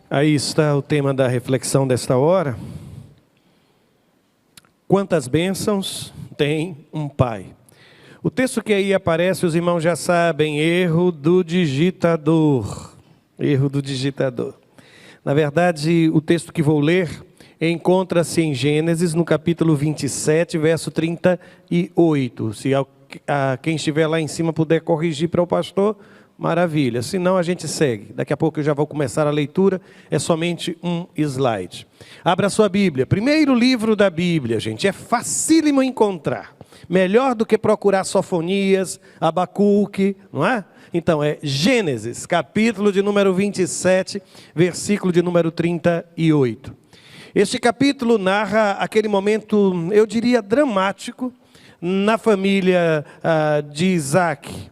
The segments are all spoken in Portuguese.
Aí está o tema da reflexão desta hora. Quantas bênçãos tem um pai? O texto que aí aparece, os irmãos já sabem, erro do digitador. Erro do digitador. Na verdade, o texto que vou ler encontra-se em Gênesis, no capítulo 27, verso 38. Se quem estiver lá em cima puder corrigir para o pastor, maravilha. Se não, a gente segue. Daqui a pouco eu já vou começar a leitura. É somente um slide. Abra sua Bíblia. Primeiro livro da Bíblia, gente. É facílimo encontrar. Melhor do que procurar Sofonias, Abacuque, não é? Então, é Gênesis, capítulo de número 27, versículo de número 38. Este capítulo narra aquele momento, eu diria, dramático, na família de Isaac.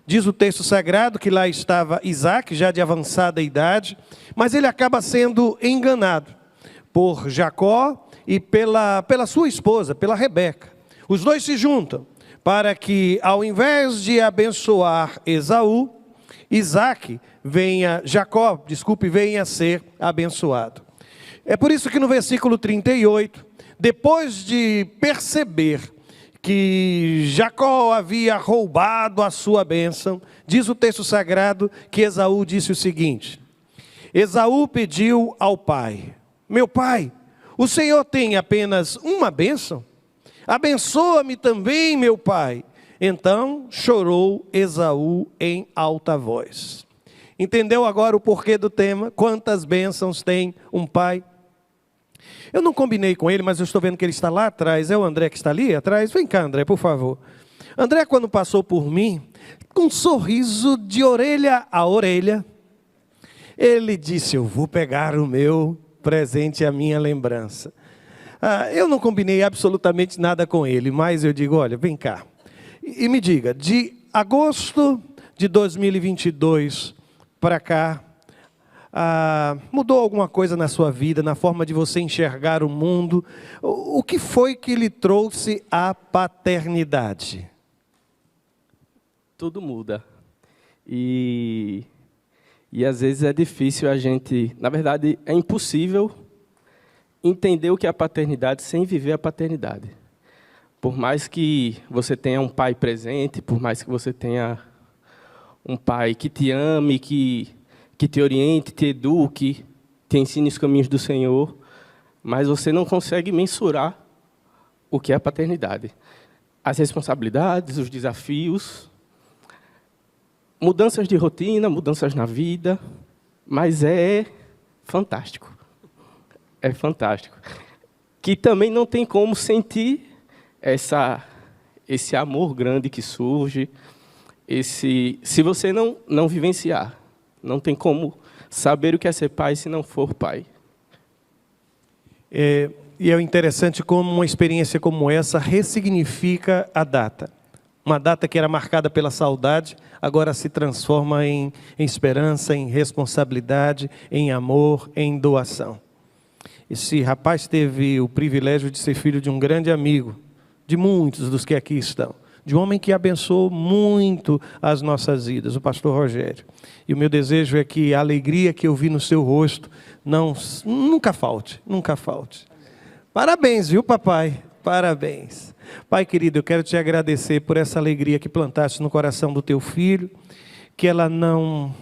Diz o texto sagrado que lá estava Isaac, já de avançada idade, mas ele acaba sendo enganado por Jacó e pela sua esposa, pela Rebeca. Os dois se juntam para que, ao invés de abençoar Esaú, Jacó venha a ser abençoado. É por isso que no versículo 38, depois de perceber que Jacó havia roubado a sua bênção, diz o texto sagrado que Esaú disse o seguinte: Esaú pediu ao pai: meu pai, o Senhor tem apenas uma bênção? Abençoa-me também, meu pai. Então chorou Esaú em alta voz. Entendeu agora o porquê do tema? Quantas bênçãos tem um pai? Eu não combinei com ele, mas eu estou vendo que ele está lá atrás. É o André que está ali atrás? Vem cá, André, por favor. André, quando passou por mim, com um sorriso de orelha a orelha, ele disse: eu vou pegar o meu presente, a minha lembrança. Eu não combinei absolutamente nada com ele, mas eu digo: olha, vem cá. E me diga, de agosto de 2022 para cá, mudou alguma coisa na sua vida, na forma de você enxergar o mundo? O que foi que lhe trouxe a paternidade? Tudo muda. E às vezes é difícil a gente, na verdade, é impossível entender o que é a paternidade sem viver a paternidade. Por mais que você tenha um pai presente, por mais que você tenha um pai que te ame, que te oriente, te eduque, te ensine os caminhos do Senhor, mas você não consegue mensurar o que é a paternidade. As responsabilidades, os desafios, mudanças de rotina, mudanças na vida, mas é fantástico. É fantástico. Que também não tem como sentir esse amor grande que surge, se você não vivenciar. Não tem como saber o que é ser pai se não for pai. E é interessante como uma experiência como essa ressignifica a data. Uma data que era marcada pela saudade, agora se transforma em esperança, em responsabilidade, em amor, em doação. Esse rapaz teve o privilégio de ser filho de um grande amigo, de muitos dos que aqui estão, de um homem que abençoou muito as nossas vidas, o pastor Rogério. E o meu desejo é que a alegria que eu vi no seu rosto nunca falte, nunca falte. Parabéns, viu, papai? Parabéns. Pai querido, eu quero te agradecer por essa alegria que plantaste no coração do teu filho, que ela não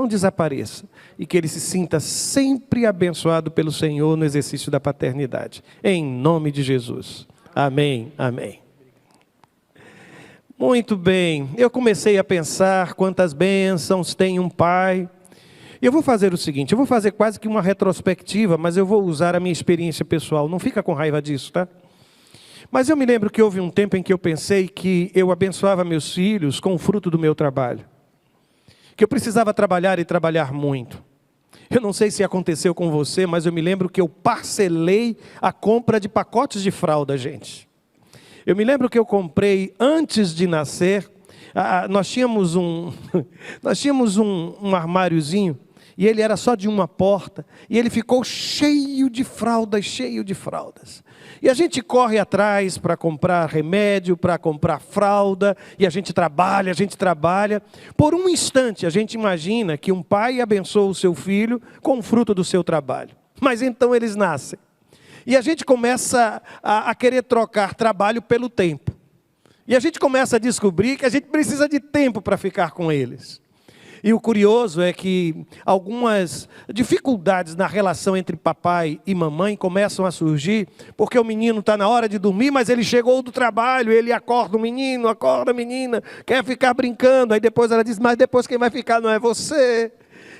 desapareça e que ele se sinta sempre abençoado pelo Senhor no exercício da paternidade. Em nome de Jesus. Amém, amém. Muito bem, eu comecei a pensar quantas bênçãos tem um pai. Eu vou fazer o seguinte, eu vou fazer quase que uma retrospectiva, mas eu vou usar a minha experiência pessoal. Não fica com raiva disso, tá? Mas eu me lembro que houve um tempo em que eu pensei que eu abençoava meus filhos com o fruto do meu trabalho. Que eu precisava trabalhar e trabalhar muito. Eu não sei se aconteceu com você, mas eu me lembro que eu parcelei a compra de pacotes de fralda, gente. Eu me lembro que eu comprei, antes de nascer, nós tínhamos um armáriozinho E ele era só de uma porta, e ele ficou cheio de fraldas, cheio de fraldas. E a gente corre atrás para comprar remédio, para comprar fralda, e a gente trabalha. Por um instante, a gente imagina que um pai abençoa o seu filho com o fruto do seu trabalho. Mas então eles nascem. E a gente começa a querer trocar trabalho pelo tempo. E a gente começa a descobrir que a gente precisa de tempo para ficar com eles. E o curioso é que algumas dificuldades na relação entre papai e mamãe começam a surgir, porque o menino está na hora de dormir, mas ele chegou do trabalho, ele acorda o menino, acorda a menina, quer ficar brincando, aí depois ela diz, mas depois quem vai ficar não é você.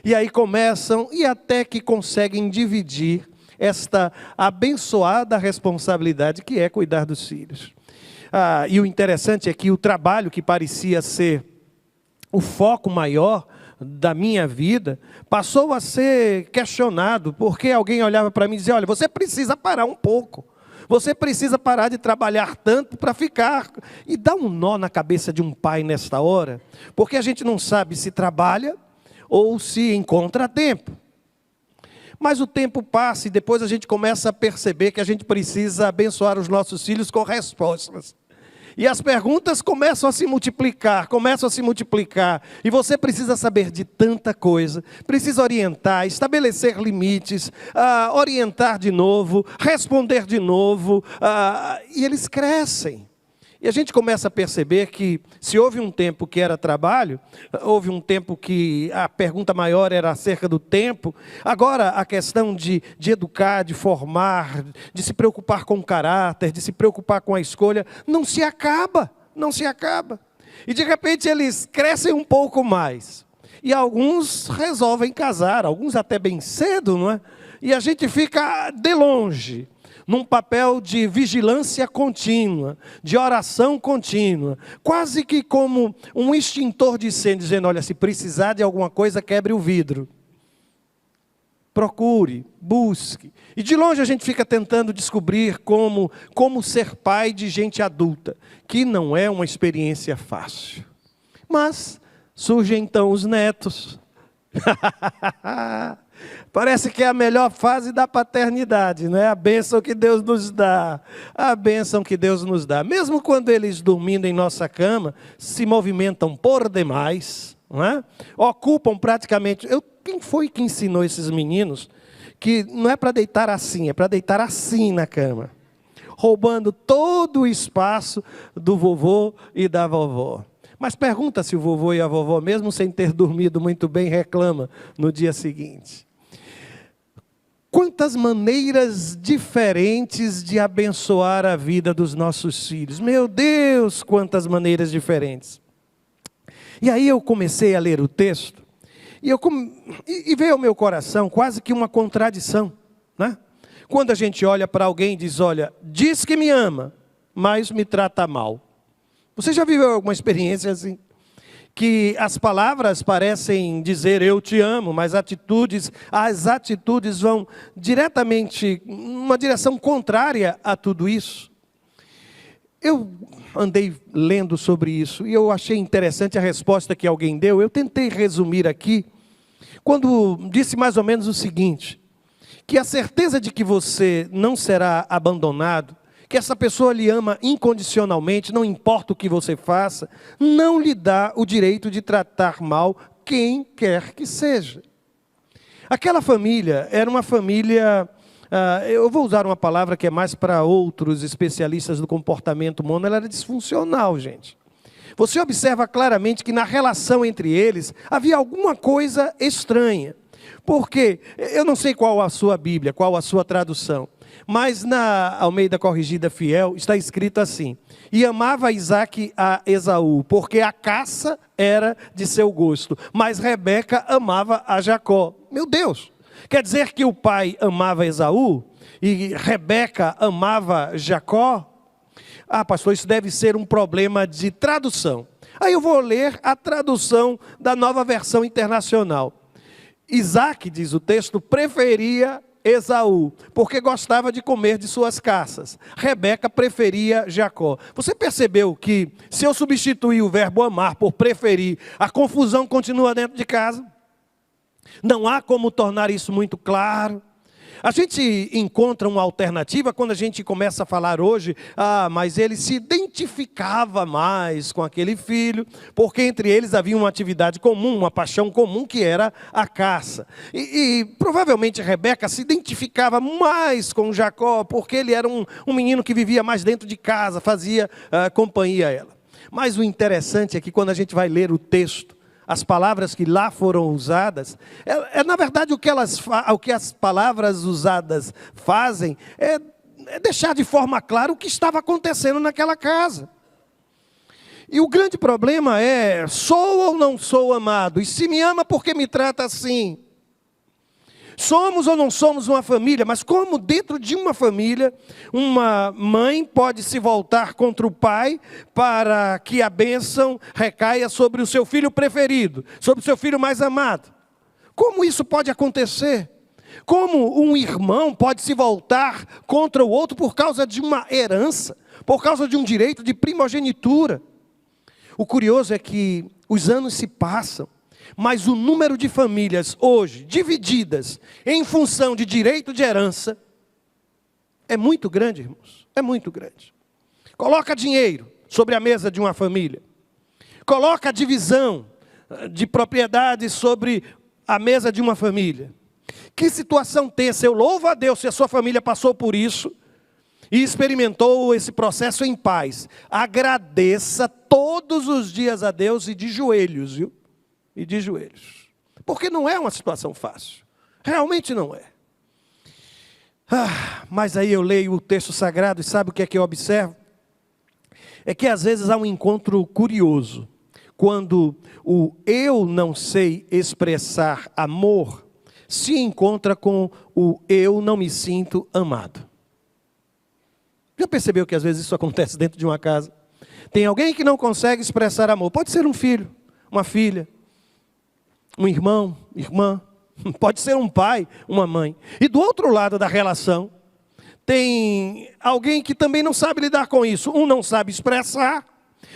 E aí começam, e até que conseguem dividir esta abençoada responsabilidade que é cuidar dos filhos. E o interessante é que o trabalho que parecia ser o foco maior da minha vida, passou a ser questionado, porque alguém olhava para mim e dizia, olha, você precisa parar um pouco, você precisa parar de trabalhar tanto para ficar, e dá um nó na cabeça de um pai nesta hora, porque a gente não sabe se trabalha ou se encontra tempo. Mas o tempo passa e depois a gente começa a perceber que a gente precisa abençoar os nossos filhos com respostas. E as perguntas começam a se multiplicar, e você precisa saber de tanta coisa, precisa orientar, estabelecer limites, orientar de novo, responder de novo, e eles crescem. E a gente começa a perceber que, se houve um tempo que era trabalho, houve um tempo que a pergunta maior era acerca do tempo, agora a questão de educar, de formar, de se preocupar com o caráter, de se preocupar com a escolha, não se acaba. E de repente eles crescem um pouco mais. E alguns resolvem casar, alguns até bem cedo, não é? E a gente fica de longe, num papel de vigilância contínua, de oração contínua, quase que como um extintor de incêndio, dizendo, olha, se precisar de alguma coisa, quebre o vidro. Procure, busque. E de longe a gente fica tentando descobrir como ser pai de gente adulta, que não é uma experiência fácil. Mas surgem então os netos. Parece que é a melhor fase da paternidade, né? A bênção que Deus nos dá. Mesmo quando eles dormindo em nossa cama, se movimentam por demais, não é? Ocupam praticamente... Quem foi que ensinou esses meninos que não é para deitar assim, é para deitar assim na cama? Roubando todo o espaço do vovô e da vovó. Mas pergunta se o vovô e a vovó, mesmo sem ter dormido muito bem, reclama no dia seguinte. Quantas maneiras diferentes de abençoar a vida dos nossos filhos. Meu Deus, quantas maneiras diferentes. E aí eu comecei a ler o texto, e veio ao meu coração quase que uma contradição, né? Quando a gente olha para alguém e diz, olha, diz que me ama, mas me trata mal. Você já viveu alguma experiência assim? Que as palavras parecem dizer eu te amo, mas as atitudes vão diretamente numa direção contrária a tudo isso. Eu andei lendo sobre isso e eu achei interessante a resposta que alguém deu. Eu tentei resumir aqui, quando disse mais ou menos o seguinte, que a certeza de que você não será abandonado, que essa pessoa lhe ama incondicionalmente, não importa o que você faça, não lhe dá o direito de tratar mal quem quer que seja. Aquela família era uma família, eu vou usar uma palavra que é mais para outros especialistas do comportamento humano, ela era disfuncional, gente. Você observa claramente que na relação entre eles havia alguma coisa estranha. Porque, eu não sei qual a sua Bíblia, qual a sua tradução, mas na Almeida Corrigida Fiel está escrito assim, e amava Isaque a Esaú, porque a caça era de seu gosto, mas Rebeca amava a Jacó. Meu Deus, quer dizer que o pai amava Esaú e Rebeca amava Jacó? Pastor, isso deve ser um problema de tradução. Aí eu vou ler a tradução da Nova Versão Internacional. Isaque, diz o texto, preferia Esaú, porque gostava de comer de suas caças. Rebeca preferia Jacó. Você percebeu que, se eu substituir o verbo amar por preferir, a confusão continua dentro de casa? Não há como tornar isso muito claro. A gente encontra uma alternativa quando a gente começa a falar hoje, mas ele se identificava mais com aquele filho, porque entre eles havia uma atividade comum, uma paixão comum, que era a caça. E provavelmente Rebeca se identificava mais com Jacó, porque ele era um menino que vivia mais dentro de casa, fazia companhia a ela. Mas o interessante é que quando a gente vai ler o texto, as palavras que lá foram usadas, na verdade o que as palavras usadas fazem é deixar de forma clara o que estava acontecendo naquela casa. E o grande problema é, sou ou não sou amado? E se me ama, por que me trata assim? Somos ou não somos uma família? Mas como dentro de uma família, uma mãe pode se voltar contra o pai para que a bênção recaia sobre o seu filho preferido, sobre o seu filho mais amado? Como isso pode acontecer? Como um irmão pode se voltar contra o outro por causa de uma herança, por causa de um direito de primogenitura? O curioso é que os anos se passam, mas o número de famílias hoje divididas em função de direito de herança é muito grande, irmãos. É muito grande. Coloca dinheiro sobre a mesa de uma família. Coloca a divisão de propriedades sobre a mesa de uma família. Que situação tensa. Eu louvo a Deus se a sua família passou por isso e experimentou esse processo em paz. Agradeça todos os dias a Deus e de joelhos, viu? E de joelhos. Porque não é uma situação fácil. Realmente não é. Mas aí eu leio o texto sagrado e sabe o que é que eu observo? É que às vezes há um encontro curioso. Quando o eu não sei expressar amor se encontra com o eu não me sinto amado. Já percebeu que às vezes isso acontece dentro de uma casa? Tem alguém que não consegue expressar amor. Pode ser um filho, uma filha, um irmão, irmã, pode ser um pai, uma mãe. E do outro lado da relação, tem alguém que também não sabe lidar com isso. Um não sabe expressar,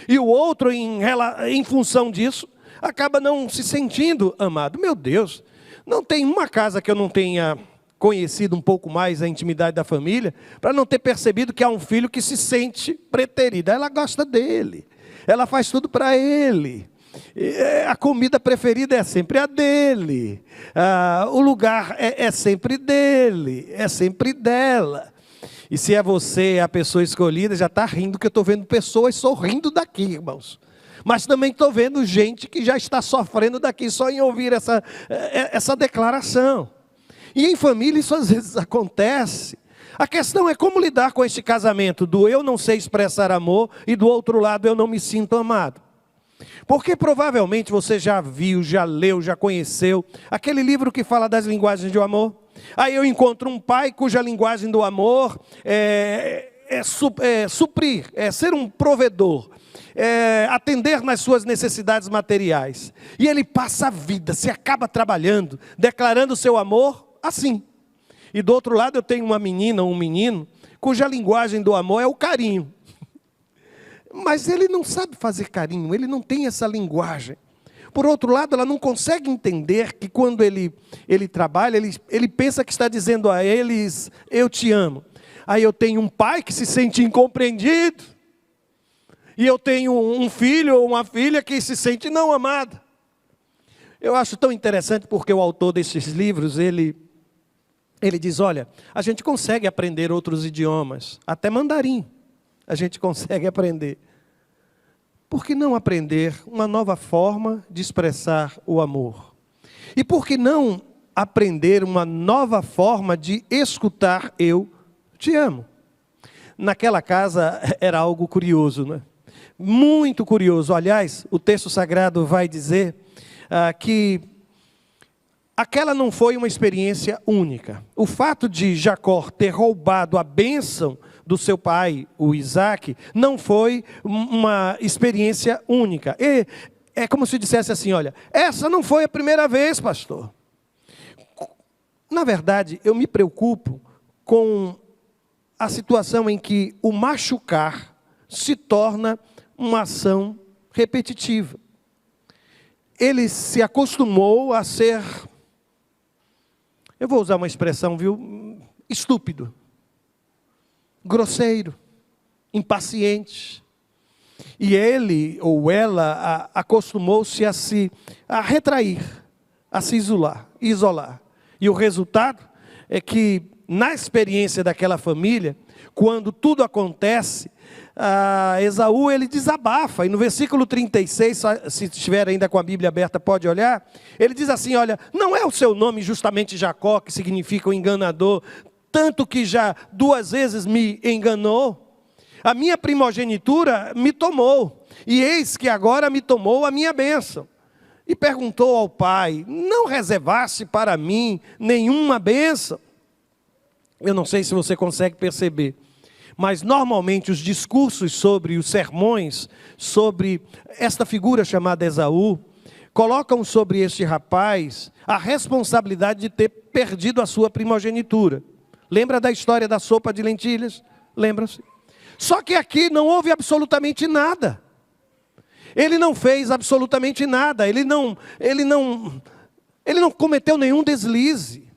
e o outro, em função disso, acaba não se sentindo amado. Meu Deus, não tem uma casa que eu não tenha conhecido um pouco mais a intimidade da família, para não ter percebido que há um filho que se sente preterido. Ela gosta dele, ela faz tudo para ele. A comida preferida é sempre a dele, o lugar é sempre dele, é sempre dela. E se é você a pessoa escolhida, já está rindo, que eu estou vendo pessoas sorrindo daqui, irmãos. Mas também estou vendo gente que já está sofrendo daqui, só em ouvir essa declaração. E em família isso às vezes acontece. A questão é como lidar com este casamento do eu não sei expressar amor e do outro lado eu não me sinto amado. Porque provavelmente você já viu, já leu, já conheceu aquele livro que fala das linguagens do amor. Aí eu encontro um pai cuja linguagem do amor suprir, ser um provedor, atender nas suas necessidades materiais. E ele passa a vida, se acaba trabalhando, declarando o seu amor assim. E do outro lado eu tenho uma menina, um menino, cuja linguagem do amor é o carinho. Mas ele não sabe fazer carinho, ele não tem essa linguagem. Por outro lado, ela não consegue entender que quando ele trabalha, ele pensa que está dizendo a eles, eu te amo. Aí eu tenho um pai que se sente incompreendido. E eu tenho um filho ou uma filha que se sente não amada. Eu acho tão interessante porque o autor desses livros, ele diz, olha, a gente consegue aprender outros idiomas, até mandarim. A gente consegue aprender. Por que não aprender uma nova forma de expressar o amor? E por que não aprender uma nova forma de escutar eu te amo? Naquela casa era algo curioso, né? Muito curioso. Aliás, o texto sagrado vai dizer que aquela não foi uma experiência única. O fato de Jacó ter roubado a bênção do seu pai, o Isaac, não foi uma experiência única. E é como se dissesse assim, olha, essa não foi a primeira vez, pastor. Na verdade, eu me preocupo com a situação em que o machucar se torna uma ação repetitiva. Ele se acostumou a ser Eu vou usar uma expressão, viu? Estúpido, grosseiro, impaciente. E ele ou ela acostumou-se a retrair, a se isolar. E o resultado é que, na experiência daquela família, quando tudo acontece, Esaú ele desabafa. E no versículo 36, se estiver ainda com a Bíblia aberta, pode olhar. Ele diz assim, olha, não é o seu nome justamente Jacó, que significa o enganador, tanto que já 2 vezes me enganou. A minha primogenitura me tomou, e eis que agora me tomou a minha bênção. E perguntou ao pai, não reservaste para mim nenhuma bênção? Eu não sei se você consegue perceber, mas normalmente os discursos sobre os sermões, sobre esta figura chamada Esaú, colocam sobre este rapaz a responsabilidade de ter perdido a sua primogenitura. Lembra da história da sopa de lentilhas? Lembra-se? Só que aqui não houve absolutamente nada. Ele não fez absolutamente nada. Ele não cometeu nenhum deslize.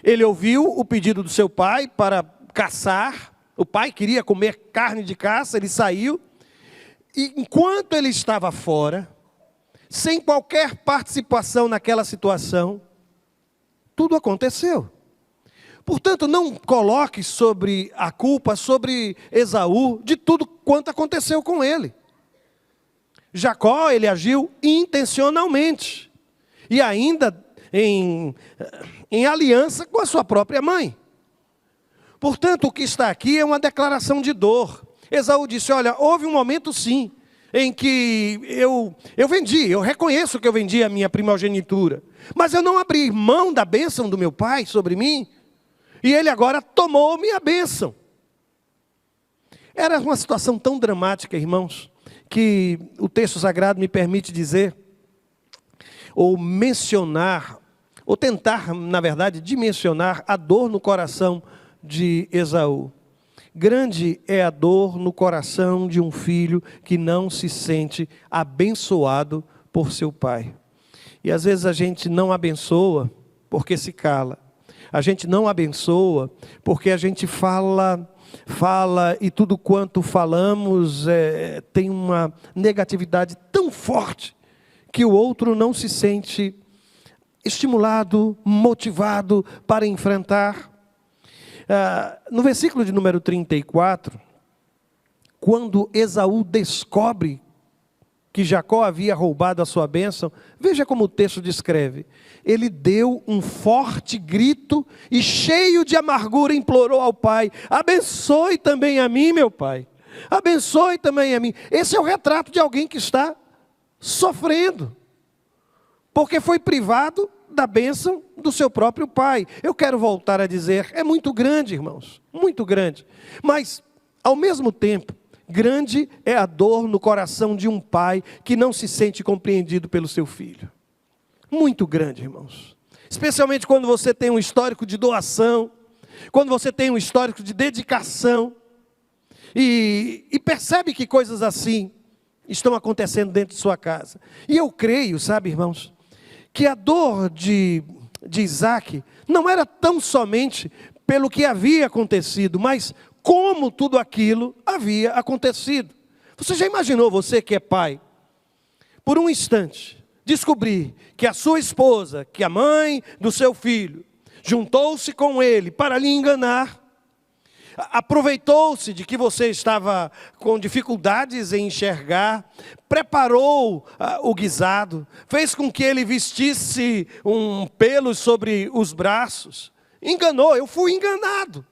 Ele ouviu o pedido do seu pai para caçar. O pai queria comer carne de caça, ele saiu. E enquanto ele estava fora, sem qualquer participação naquela situação, tudo aconteceu. Portanto, não coloque sobre a culpa, sobre Esaú, de tudo quanto aconteceu com ele. Jacó, ele agiu intencionalmente. E ainda em aliança com a sua própria mãe. Portanto, o que está aqui é uma declaração de dor. Esaú disse, olha, houve um momento sim, em que eu reconheço que eu vendi a minha primogenitura. Mas eu não abri mão da bênção do meu pai sobre mim. E ele agora tomou minha bênção. Era uma situação tão dramática, irmãos, que o texto sagrado me permite dizer, ou mencionar, ou tentar, na verdade, dimensionar a dor no coração de Esaú. Grande é a dor no coração de um filho que não se sente abençoado por seu pai. E às vezes a gente não abençoa porque se cala. A gente não abençoa porque a gente fala e tudo quanto falamos tem uma negatividade tão forte que o outro não se sente estimulado, motivado para enfrentar. No versículo de número 34, quando Esaú descobre que Jacó havia roubado a sua bênção, veja como o texto descreve. Ele deu um forte grito e cheio de amargura implorou ao pai, abençoe também a mim, meu pai, abençoe também a mim. Esse é o retrato de alguém que está sofrendo, porque foi privado da bênção do seu próprio pai. Eu quero voltar a dizer, é muito grande, irmãos, muito grande, mas ao mesmo tempo, grande é a dor no coração de um pai que não se sente compreendido pelo seu filho. Muito grande, irmãos. Especialmente quando você tem um histórico de doação, quando você tem um histórico de dedicação, e percebe que coisas assim estão acontecendo dentro de sua casa. E eu creio, sabe, irmãos, que a dor de Isaac não era tão somente pelo que havia acontecido, mas como tudo aquilo havia acontecido. Você já imaginou, você que é pai, por um instante, descobrir que a sua esposa, que a mãe do seu filho, juntou-se com ele para lhe enganar, aproveitou-se de que você estava com dificuldades em enxergar, preparou o guisado, fez com que ele vestisse um pelo sobre os braços, enganou, eu fui enganado.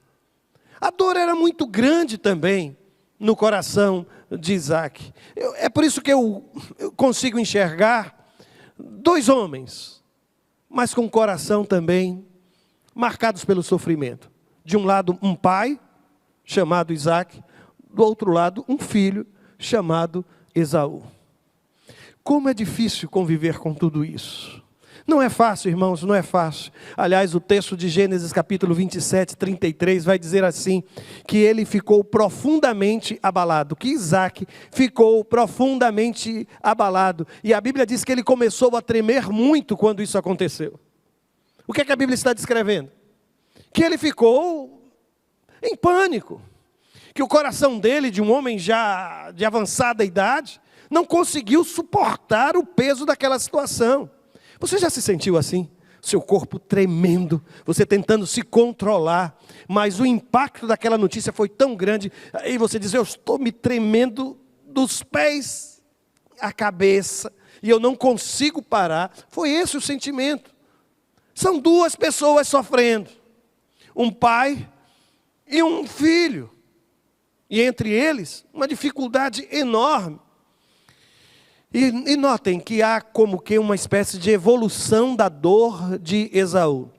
A dor era muito grande também no coração de Isaac. É por isso que eu consigo enxergar 2 homens, mas com o coração também marcados pelo sofrimento. De um lado, um pai, chamado Isaac, do outro lado, um filho, chamado Esaú. Como é difícil conviver com tudo isso. Não é fácil, irmãos, não é fácil. Aliás, o texto de Gênesis capítulo 27, 33, vai dizer assim, que ele ficou profundamente abalado, que Isaac ficou profundamente abalado. E a Bíblia diz que ele começou a tremer muito quando isso aconteceu. O que é que a Bíblia está descrevendo? Que ele ficou em pânico. Que o coração dele, de um homem já de avançada idade, não conseguiu suportar o peso daquela situação. Você já se sentiu assim? Seu corpo tremendo, você tentando se controlar, mas o impacto daquela notícia foi tão grande, aí você diz, eu estou me tremendo dos pés à cabeça, e eu não consigo parar. Foi esse o sentimento. São duas pessoas sofrendo, um pai e um filho, e entre eles, uma dificuldade enorme. E notem que há como que uma espécie de evolução da dor de Esaú.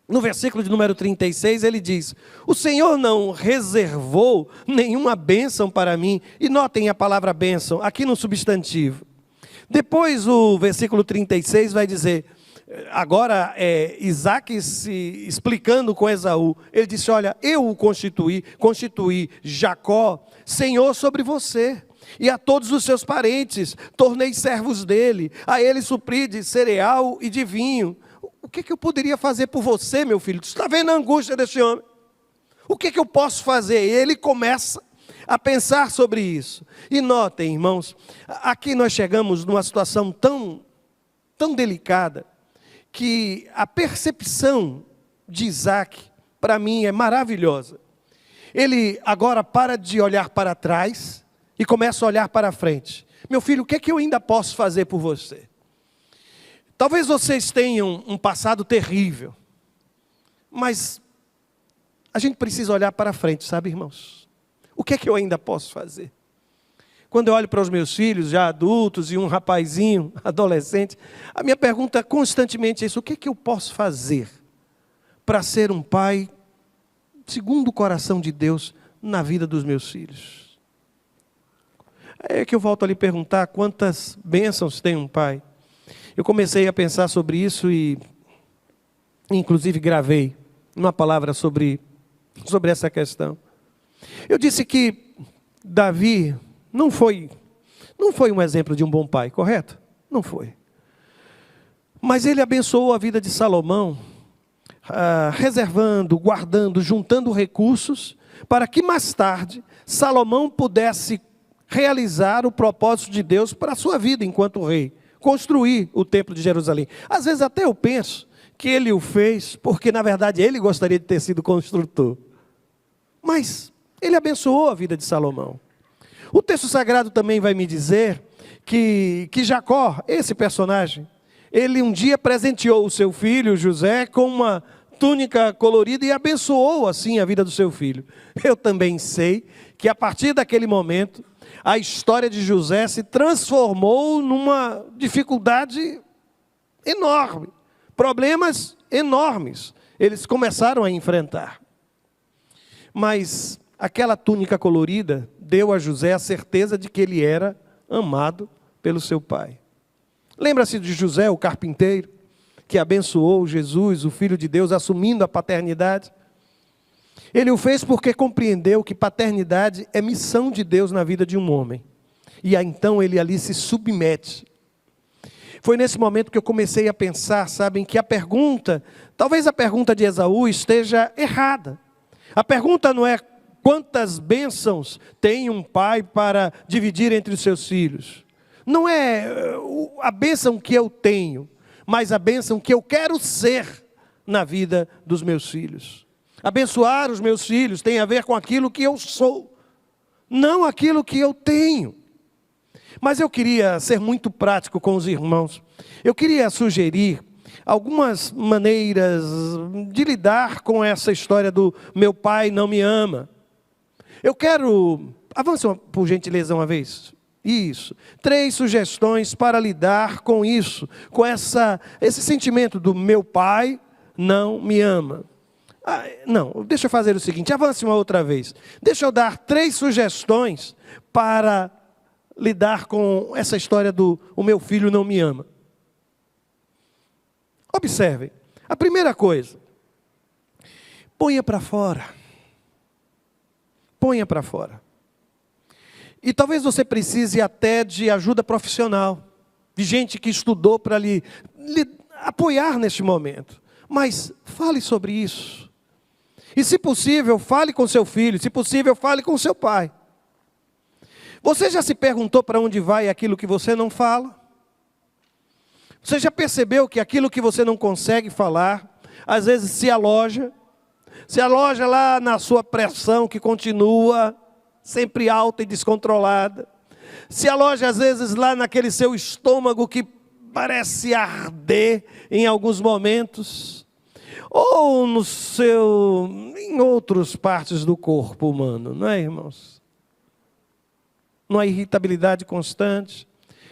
No versículo de número 36 ele diz, o Senhor não reservou nenhuma bênção para mim. E notem a palavra bênção aqui no substantivo. Depois o versículo 36 vai dizer, agora Isaac se explicando com Esaú, ele disse, olha, eu o constituí Jacó, Senhor sobre você. E a todos os seus parentes, tornei servos dele, a ele supri de cereal e de vinho. O que eu poderia fazer por você, meu filho? Tu está vendo a angústia desse homem? O que eu posso fazer? E ele começa a pensar sobre isso. E notem, irmãos, aqui nós chegamos numa situação tão delicada, que a percepção de Isaac, para mim, é maravilhosa. Ele agora para de olhar para trás, e começa a olhar para frente. Meu filho, o que é que eu ainda posso fazer por você? Talvez vocês tenham um passado terrível, mas a gente precisa olhar para frente, sabe, irmãos? O que é que eu ainda posso fazer? Quando eu olho para os meus filhos, já adultos, e um rapazinho, adolescente, a minha pergunta constantemente é isso, o que é que eu posso fazer para ser um pai segundo o coração de Deus na vida dos meus filhos? É que eu volto a lhe perguntar quantas bênçãos tem um pai. Eu comecei a pensar sobre isso e, inclusive, gravei uma palavra sobre essa questão. Eu disse que Davi não foi um exemplo de um bom pai, correto? Não foi. Mas ele abençoou a vida de Salomão, reservando, guardando, juntando recursos, para que mais tarde Salomão pudesse realizar o propósito de Deus para a sua vida enquanto rei, construir o templo de Jerusalém. Às vezes até eu penso que ele o fez porque na verdade ele gostaria de ter sido construtor. Mas ele abençoou a vida de Salomão. O texto sagrado também vai me dizer que Jacó, esse personagem, ele um dia presenteou o seu filho José com uma túnica colorida e abençoou assim a vida do seu filho. Eu também sei que a partir daquele momento a história de José se transformou numa dificuldade enorme. Problemas enormes eles começaram a enfrentar. Mas aquela túnica colorida deu a José a certeza de que ele era amado pelo seu pai. Lembra-se de José, o carpinteiro, que abençoou Jesus, o Filho de Deus, assumindo a paternidade? Ele o fez porque compreendeu que paternidade é missão de Deus na vida de um homem. E então ele ali se submete. Foi nesse momento que eu comecei a pensar, sabem, que talvez a pergunta de Esaú esteja errada. A pergunta não é quantas bênçãos tem um pai para dividir entre os seus filhos. Não é a bênção que eu tenho, mas a bênção que eu quero ser na vida dos meus filhos. Abençoar os meus filhos tem a ver com aquilo que eu sou, não aquilo que eu tenho. Mas eu queria ser muito prático com os irmãos. Eu queria sugerir algumas maneiras de lidar com essa história do meu pai não me ama. Eu quero... Avance por gentileza uma vez. Isso. 3 sugestões para lidar com isso, com esse sentimento do meu pai não me ama. Não, deixa eu fazer o seguinte, avance uma outra vez. Deixa eu dar 3 sugestões para lidar com essa história do o meu filho não me ama. Observem, a primeira coisa, ponha para fora. Ponha para fora. E talvez você precise até de ajuda profissional, de gente que estudou para lhe apoiar neste momento. Mas fale sobre isso. E se possível, fale com seu filho. Se possível, fale com seu pai. Você já se perguntou para onde vai aquilo que você não fala? Você já percebeu que aquilo que você não consegue falar, às vezes se aloja lá na sua pressão que continua sempre alta e descontrolada. Se aloja às vezes lá naquele seu estômago que parece arder em alguns momentos. Ou em outras partes do corpo humano, não é, irmãos? Numa irritabilidade constante.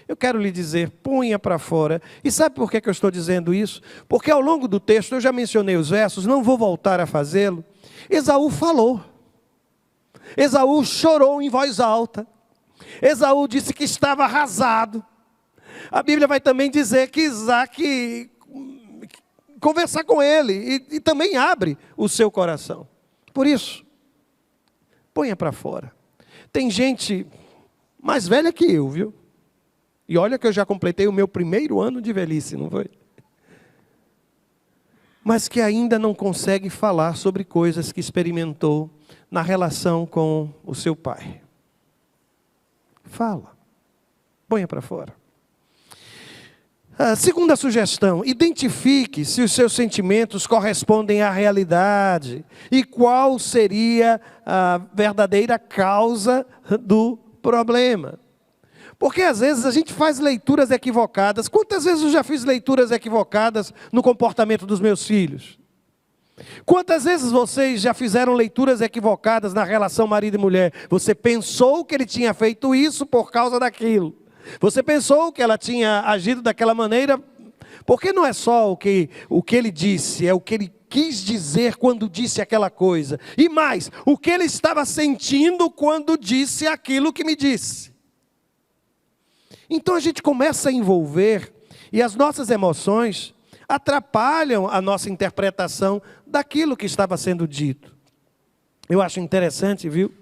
Eu quero lhe dizer, ponha para fora. E sabe por que eu estou dizendo isso? Porque ao longo do texto, eu já mencionei os versos, não vou voltar a fazê-lo. Esaú falou. Esaú chorou em voz alta. Esaú disse que estava arrasado. A Bíblia vai também dizer que Isaac conversar com ele e também abre o seu coração. Por isso, ponha para fora. Tem gente mais velha que eu, viu? E olha que eu já completei o meu primeiro ano de velhice, não foi? Mas que ainda não consegue falar sobre coisas que experimentou na relação com o seu pai. Fala. Ponha para fora. Segunda sugestão, identifique se os seus sentimentos correspondem à realidade e qual seria a verdadeira causa do problema. Porque às vezes a gente faz leituras equivocadas. Quantas vezes eu já fiz leituras equivocadas no comportamento dos meus filhos? Quantas vezes vocês já fizeram leituras equivocadas na relação marido e mulher? Você pensou que ele tinha feito isso por causa daquilo. Você pensou que ela tinha agido daquela maneira, porque não é só o que ele disse, é o que ele quis dizer quando disse aquela coisa. E mais, o que ele estava sentindo quando disse aquilo que me disse. Então a gente começa a envolver, e as nossas emoções atrapalham a nossa interpretação daquilo que estava sendo dito. Eu acho interessante, viu,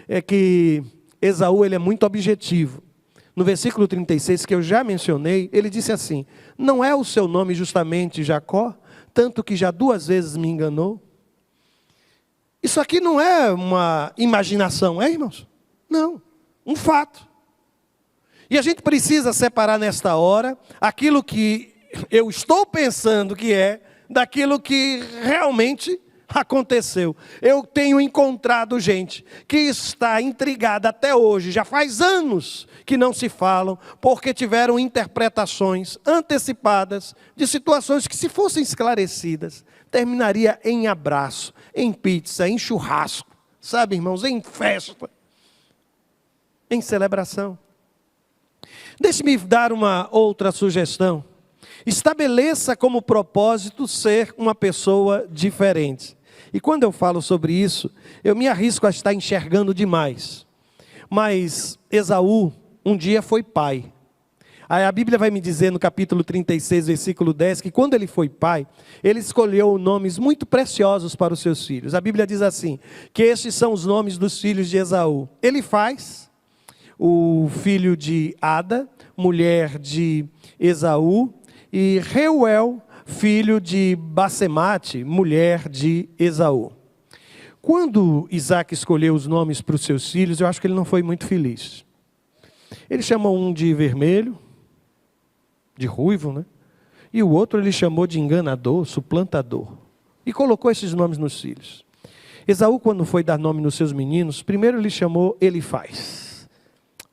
é que Esaú ele é muito objetivo. No versículo 36, que eu já mencionei, ele disse assim: não é o seu nome justamente Jacó, tanto que já 2 vezes me enganou? Isso aqui não é uma imaginação, é, irmãos? Não, um fato. E a gente precisa separar nesta hora aquilo que eu estou pensando que é, daquilo que realmente aconteceu. Eu tenho encontrado gente que está intrigada até hoje, já faz anos que não se falam, porque tiveram interpretações antecipadas de situações que, se fossem esclarecidas, terminaria em abraço, em pizza, em churrasco, sabe, irmãos, em festa, em celebração. Deixe-me dar uma outra sugestão. Estabeleça como propósito ser uma pessoa diferente. E quando eu falo sobre isso, eu me arrisco a estar enxergando demais. Mas Esaú um dia foi pai. Aí a Bíblia vai me dizer no capítulo 36, versículo 10, que quando ele foi pai, ele escolheu nomes muito preciosos para os seus filhos. A Bíblia diz assim, que estes são os nomes dos filhos de Esaú. Elifaz, o filho de Ada, mulher de Esaú, e Reuel, filho de Basemate, mulher de Esaú. Quando Isaac escolheu os nomes para os seus filhos, eu acho que ele não foi muito feliz. Ele chamou um de vermelho, de ruivo, né? E o outro ele chamou de enganador, suplantador. E colocou esses nomes nos filhos. Esaú, quando foi dar nome nos seus meninos, primeiro ele chamou Elifaz,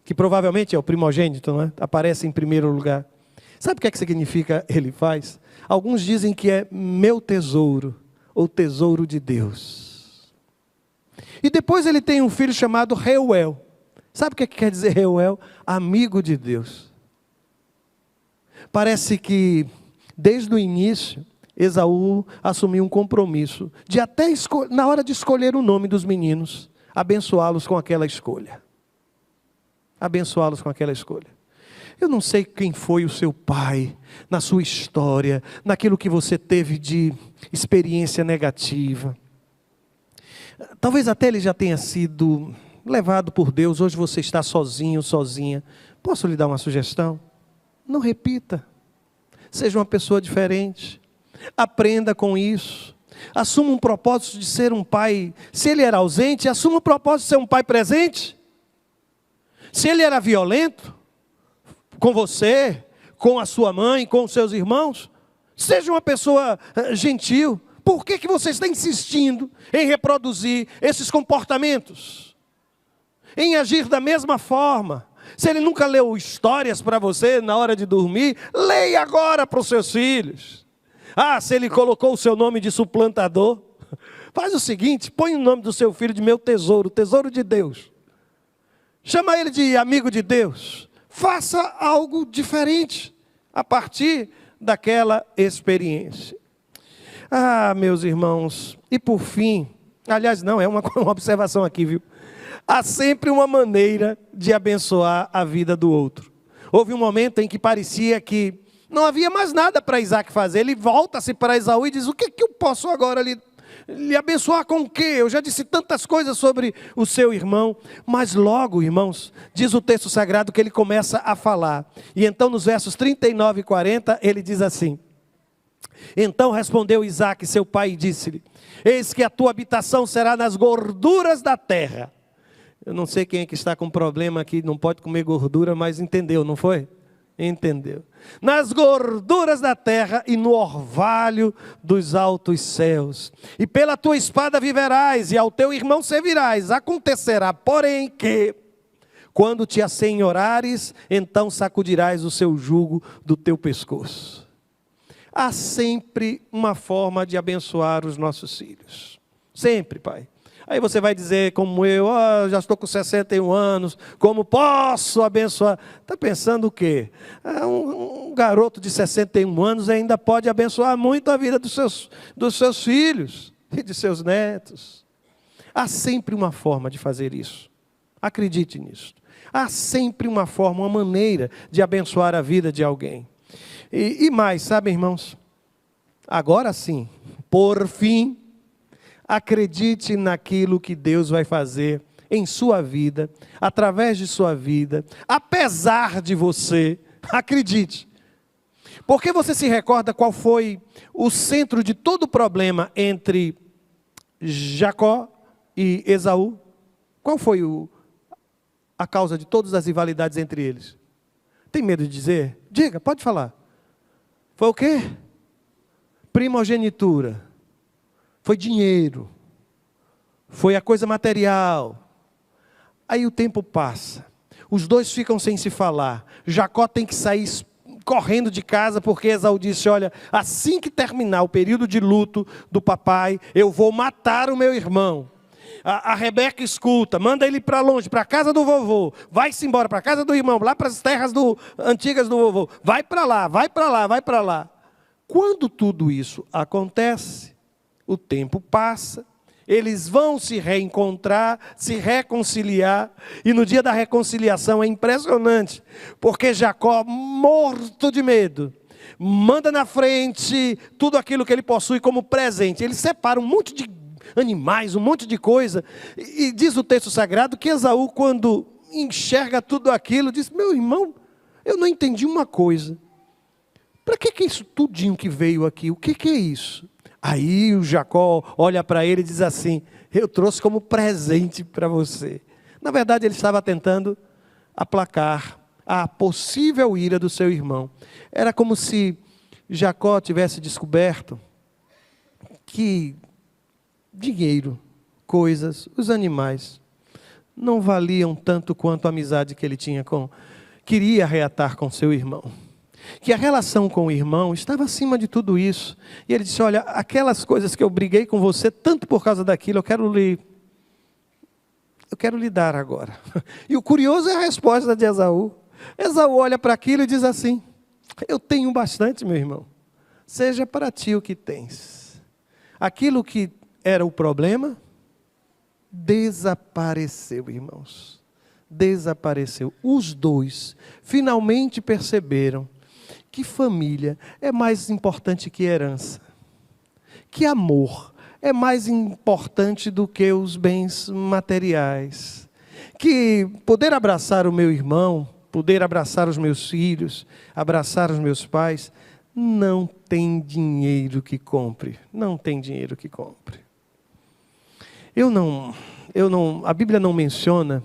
que provavelmente é o primogênito, não é? Aparece em primeiro lugar. Sabe o que significa Elifaz? Alguns dizem que é meu tesouro, ou tesouro de Deus. E depois ele tem um filho chamado Reuel. Sabe o que quer dizer Reuel? Amigo de Deus. Parece que, desde o início, Esaú assumiu um compromisso de até, na hora de escolher o nome dos meninos, abençoá-los com aquela escolha. Abençoá-los com aquela escolha. Eu não sei quem foi o seu pai, na sua história, naquilo que você teve de experiência negativa. Talvez até ele já tenha sido levado por Deus, hoje você está sozinho, sozinha. Posso lhe dar uma sugestão? Não repita. Seja uma pessoa diferente. Aprenda com isso. Assuma um propósito de ser um pai. Se ele era ausente, assuma o propósito de ser um pai presente. Se ele era violento com você, com a sua mãe, com os seus irmãos, seja uma pessoa gentil. Por que você está insistindo em reproduzir esses comportamentos? Em agir da mesma forma? Se ele nunca leu histórias para você na hora de dormir, leia agora para os seus filhos. Se ele colocou o seu nome de suplantador, faz o seguinte, põe o nome do seu filho de meu tesouro, tesouro de Deus. Chama ele de amigo de Deus. Faça algo diferente a partir daquela experiência. Meus irmãos, e por fim, aliás, não, é uma observação aqui, viu? Há sempre uma maneira de abençoar a vida do outro. Houve um momento em que parecia que não havia mais nada para Isaac fazer. Ele volta-se para Esaú e diz, o que eu posso agora lhe abençoar com o quê? Eu já disse tantas coisas sobre o seu irmão. Mas logo, irmãos, diz o texto sagrado que ele começa a falar. E então nos versos 39 e 40, ele diz assim: então respondeu Isaac, seu pai, e disse-lhe, eis que a tua habitação será nas gorduras da terra. Eu não sei quem é que está com problema aqui, não pode comer gordura, mas entendeu, não foi? Entendeu. Nas gorduras da terra e no orvalho dos altos céus. E pela tua espada viverás, e ao teu irmão servirás. Acontecerá, porém, que quando te assenhorares, então sacudirás o seu jugo do teu pescoço. Há sempre uma forma de abençoar os nossos filhos. Sempre, pai. Aí você vai dizer, como eu, já estou com 61 anos, como posso abençoar? Está pensando o quê? Um garoto de 61 anos ainda pode abençoar muito a vida dos seus filhos e de seus netos. Há sempre uma forma de fazer isso. Acredite nisso. Há sempre uma forma, uma maneira de abençoar a vida de alguém. E mais, sabe, irmãos? Agora sim, por fim, acredite naquilo que Deus vai fazer em sua vida, através de sua vida, apesar de você, acredite. Porque você se recorda qual foi o centro de todo o problema entre Jacó e Esaú? Qual foi a causa de todas as rivalidades entre eles? Tem medo de dizer? Diga, pode falar. Foi o quê? Primogenitura. Foi dinheiro, foi a coisa material. Aí o tempo passa, os dois ficam sem se falar. Jacó tem que sair correndo de casa, porque Esaú disse, olha, assim que terminar o período de luto do papai, eu vou matar o meu irmão. A Rebeca escuta, manda ele para longe, para a casa do vovô, vai-se embora para a casa do irmão, lá para as terras antigas do vovô, vai para lá, vai para lá, vai para lá. Quando tudo isso acontece, o tempo passa, eles vão se reencontrar, se reconciliar, e no dia da reconciliação é impressionante, porque Jacó, morto de medo, manda na frente tudo aquilo que ele possui como presente. Ele separa um monte de animais, um monte de coisa, e diz o texto sagrado que Esaú, quando enxerga tudo aquilo, diz, meu irmão, eu não entendi uma coisa. Para que é isso tudinho que veio aqui? O que é isso? Aí o Jacó olha para ele e diz assim, eu trouxe como presente para você. Na verdade ele estava tentando aplacar a possível ira do seu irmão. Era como se Jacó tivesse descoberto que dinheiro, coisas, os animais, não valiam tanto quanto a amizade que ele tinha queria reatar com seu irmão. Que a relação com o irmão estava acima de tudo isso. E ele disse, olha, aquelas coisas que eu briguei com você, tanto por causa daquilo, eu quero lhe dar agora. E o curioso é a resposta de Esaú. Esaú olha para aquilo e diz assim, eu tenho bastante, meu irmão. Seja para ti o que tens. Aquilo que era o problema, desapareceu, irmãos. Desapareceu. Os dois finalmente perceberam que família é mais importante que herança, que amor é mais importante do que os bens materiais, que poder abraçar o meu irmão, poder abraçar os meus filhos, abraçar os meus pais, não tem dinheiro que compre. Não tem dinheiro que compre. A Bíblia não menciona,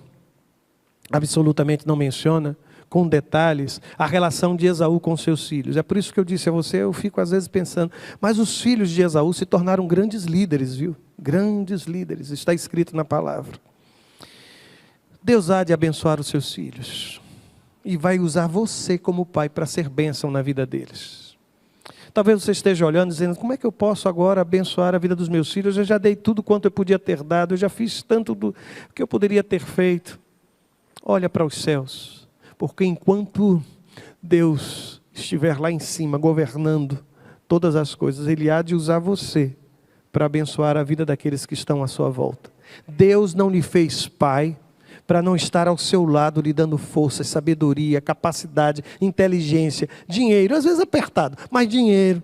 absolutamente não menciona, com detalhes, a relação de Esaú com seus filhos. É por isso que eu disse a você, eu fico às vezes pensando, mas os filhos de Esaú se tornaram grandes líderes, viu? Grandes líderes, está escrito na palavra. Deus há de abençoar os seus filhos. E vai usar você como pai para ser bênção na vida deles. Talvez você esteja olhando e dizendo, como é que eu posso agora abençoar a vida dos meus filhos? Eu já dei tudo quanto eu podia ter dado, eu já fiz tanto do que eu poderia ter feito. Olha para os céus. Porque enquanto Deus estiver lá em cima, governando todas as coisas, Ele há de usar você para abençoar a vida daqueles que estão à sua volta. Deus não lhe fez pai para não estar ao seu lado, lhe dando força, sabedoria, capacidade, inteligência, dinheiro, às vezes apertado, mas dinheiro,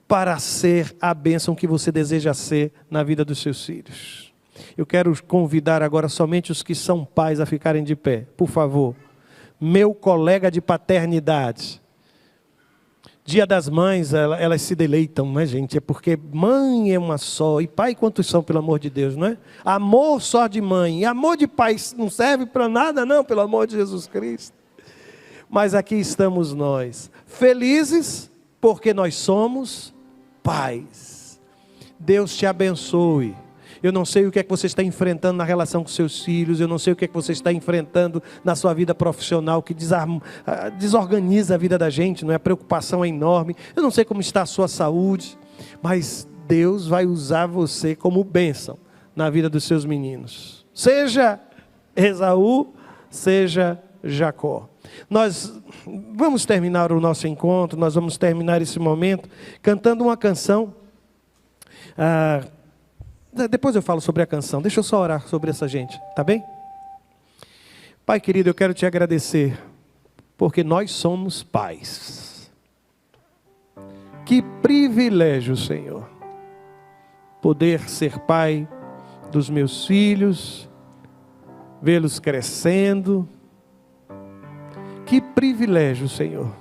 para ser a bênção que você deseja ser na vida dos seus filhos. Eu quero convidar agora somente os que são pais a ficarem de pé, por favor. Meu colega de paternidade. Dia das mães, elas se deleitam, né, gente? É porque mãe é uma só. E pai, quantos são, pelo amor de Deus, não é? Amor só de mãe. E amor de pai não serve para nada, não, pelo amor de Jesus Cristo. Mas aqui estamos nós, felizes porque nós somos pais. Deus te abençoe. Eu não sei o que é que você está enfrentando na relação com seus filhos. Eu não sei o que é que você está enfrentando na sua vida profissional, que desorganiza a vida da gente, não é? A preocupação é enorme. Eu não sei como está a sua saúde, mas Deus vai usar você como bênção na vida dos seus meninos. Seja Esaú, seja Jacó. Nós vamos terminar o nosso encontro, nós vamos terminar esse momento cantando uma canção. Depois eu falo sobre a canção, deixa eu só orar sobre essa gente, tá bem? Pai querido, eu quero te agradecer, porque nós somos pais. Que privilégio, Senhor, poder ser pai dos meus filhos, vê-los crescendo. Que privilégio, Senhor,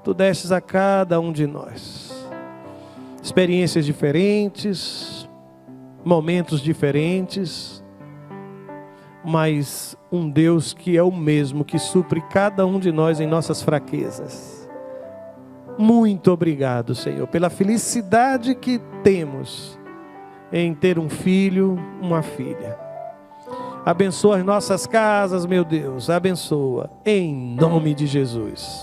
Tu destes a cada um de nós. Experiências diferentes, momentos diferentes, mas um Deus que é o mesmo, que supre cada um de nós em nossas fraquezas. Muito obrigado, Senhor, pela felicidade que temos em ter um filho, uma filha. Abençoa as nossas casas, meu Deus, abençoa, em nome de Jesus.